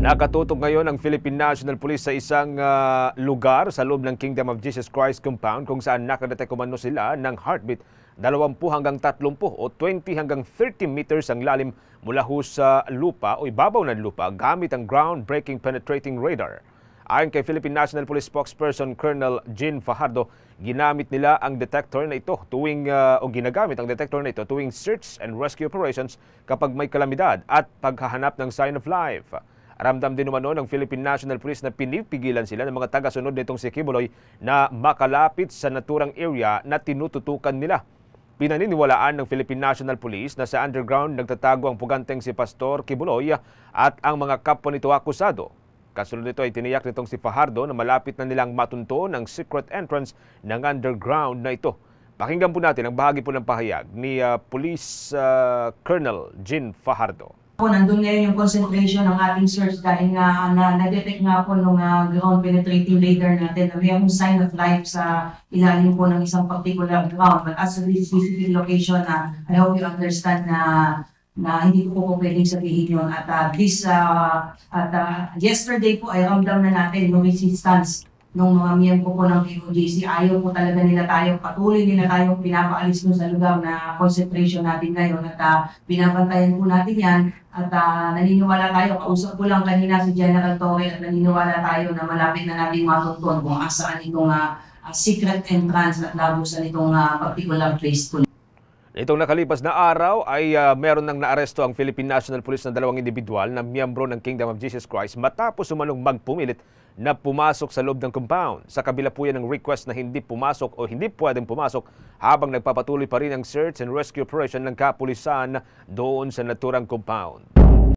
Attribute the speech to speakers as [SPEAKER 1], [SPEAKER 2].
[SPEAKER 1] Nakatutok ngayon ang Philippine National Police sa isang lugar sa loob ng Kingdom of Jesus Christ compound kung saan nakadetect umano sila ng heartbeat 20 hanggang 30 o 20 hanggang 30 meters ang lalim mula ho sa lupa o ibabaw ng lupa gamit ang ground-breaking penetrating radar. Ayon kay Philippine National Police spokesperson Colonel Jean Fajardo, ginamit nila ang detector na ito ginagamit ang detector na ito tuwing search and rescue operations kapag may kalamidad at paghahanap ng sign of life. Ramdam din umano ng Philippine National Police na pinipigilan sila ng mga taga-sunod nitong si Quiboloy na makalapit sa naturang area na tinututukan nila. Pinaniniwalaan ng Philippine National Police na sa underground nagtatago ang puganteng si Pastor Quiboloy at ang mga kapwa nito akusado. Kasunod nito ay tiniyak nitong si Fajardo na malapit na nilang matunto ng secret entrance ng underground na ito. Pakinggan po natin ang bahagi po ng pahayag ni Police Colonel Jean Fajardo.
[SPEAKER 2] Nandun ngayon yung concentration ng ating search dahil nga na-detect nga po nung ground penetrating radar natin na mayroong sign of life sa ilalim po ng isang particular ground. But as to this specific location, I hope you understand na hindi ko po pwedeng sabihin yun. At yesterday po ay ramdam na natin yung resistance nung mga miyembro po ng POJC. Ayaw po talaga nila tayo, patuloy nila tayong pinapaalis sa lugar na concentration natin ngayon at binabantayan po natin yan at naniniwala tayo, kausap ko lang kanina si General Torre at naniniwala tayo na malapit na natin matutunan kung asaan itong secret entrance at labusan itong particular place po.
[SPEAKER 1] Itong nakalipas na araw ay meron nang naaresto ang Philippine National Police na 2 individual na miyembro ng Kingdom of Jesus Christ matapos umanong magpumilit na pumasok sa loob ng compound. Sa kabila po yan ng request na hindi pumasok o hindi pwedeng pumasok habang nagpapatuloy pa rin ang search and rescue operation ng kapulisan doon sa naturang compound.